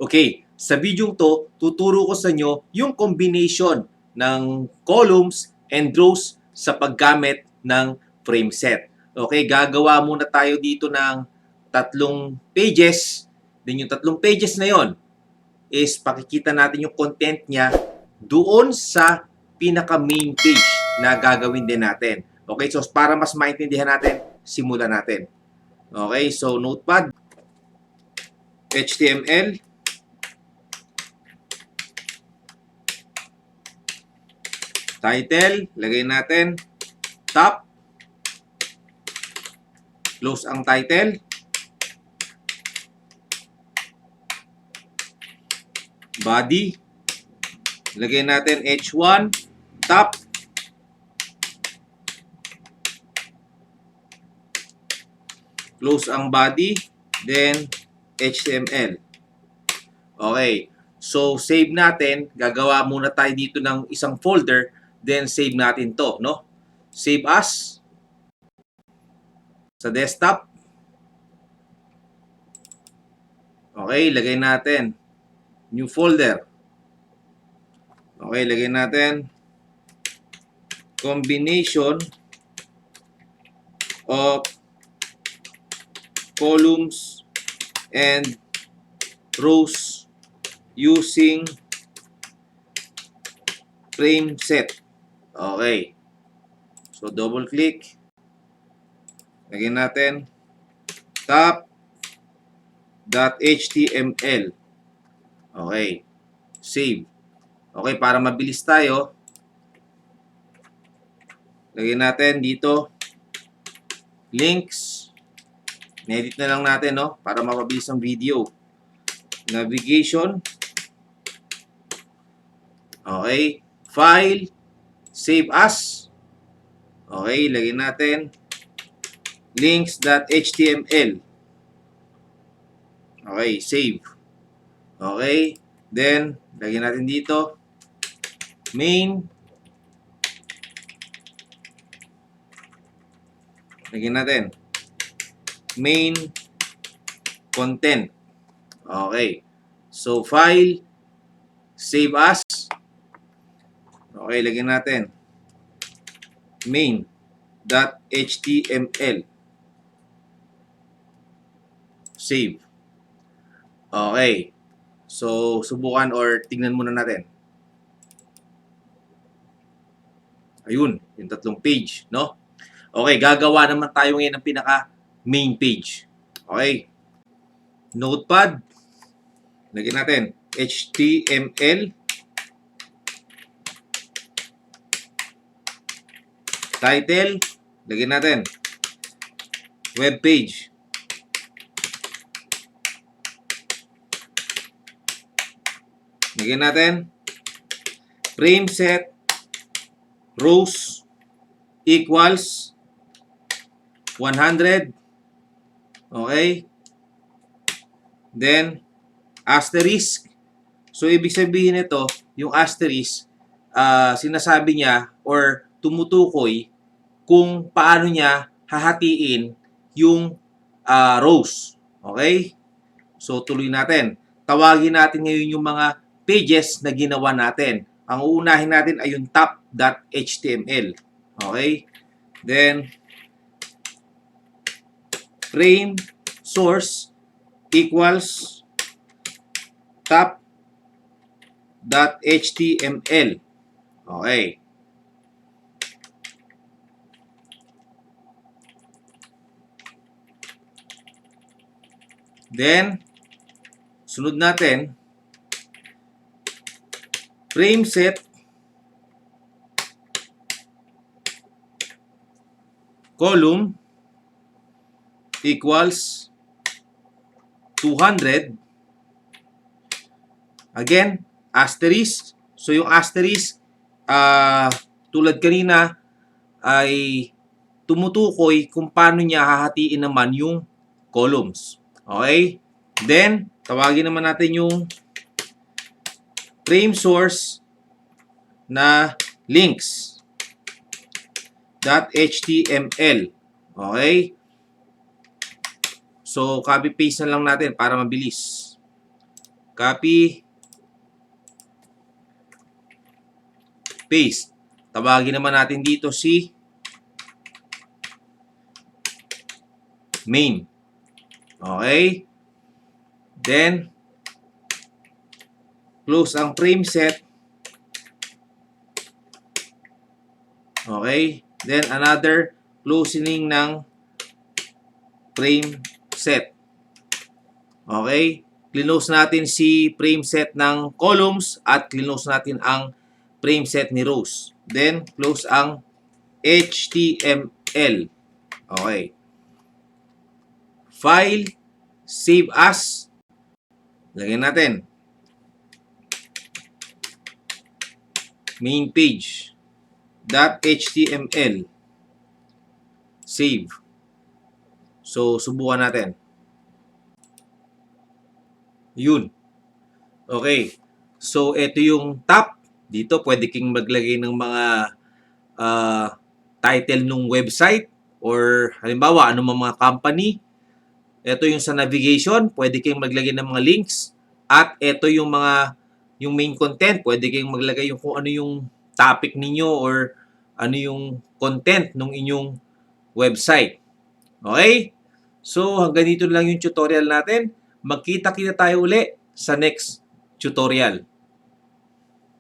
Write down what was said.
Okay, sa video to, tuturo ko sa inyo yung combination ng columns and rows sa paggamit ng frame set. Okay, gagawa muna tayo dito ng 3 pages. Then yung 3 pages na yon is pakikita natin yung content niya doon sa pinaka main page na gagawin din natin. Okay, so para mas maintindihan natin, simulan natin. Okay, so notepad, HTML, title, lagay natin, top, close ang title, body, lagay natin H1, top, close ang body, then HTML. Okay, so save natin, gagawa muna tayo dito ng isang folder, then save natin to, no? Save as sa desktop. Okay, lagay natin new folder. Okay, lagay natin combination of columns and rows using FRAMESET. Okay. So double click. Lagyan natin top.html. Okay. Save. Okay, para mabilis tayo, lagyan natin dito links. Edit na lang natin, no? Para mapabilis ang video. Navigation. Okay. File. Save as. Okay, lagyan natin links.html. Okay, save. Okay, then lagyan natin dito main. Lagyan natin main content. Okay. So, file, save as. Okay, lagyan natin main.html. Save. Okay. So, subukan or tingnan muna natin. Ayun, yung 3 page, no? Okay, gagawa naman tayo ngayon ng pinaka main page. Okay. Notepad. Lagyan natin HTML. Title. Lagyan natin web page. Lagyan natin frame set rows equals 100. Okay. Then asterisk. So ibig sabihin nito, yung asterisk, sinasabi niya or tumutukoy kung paano niya hahatiin yung rows. Okay? So tuloy natin. Tawagin natin ngayon yung mga pages na ginawa natin. Ang uunahin natin ay yung top.html. Okay? Then frame source equals top.html. Okay. Then, sunod natin, frame set column equals 200. Again, asterisk. So, yung asterisk, tulad kanina, ay tumutukoy kung paano niya hahatiin naman yung columns. Okay? Then, tawagin naman natin yung frame source na links.html. Okay? So, copy-paste na lang natin para mabilis. Copy. Paste. Tawagin naman natin dito si main. Okay? Then, close ang frame set. Okay? Then, another closing ng frame set. Okay? Close natin si frame set ng columns at close natin ang frame set ni rows. Then, close ang HTML. Okay. File, save as. Lagyan natin. Main page. .html. Save. So, subukan natin. Yun. Okay. So, ito yung top. Dito, pwede kang maglagay ng mga title ng website or halimbawa, anong mga company. Ito yung sa navigation. Pwede kang maglagay ng mga links. At ito yung yung main content. Pwede kang maglagay yung kung ano yung topic ninyo or ano yung content ng inyong website. Okay? So, hanggang dito lang yung tutorial natin. Magkita-kita tayo uli sa next tutorial.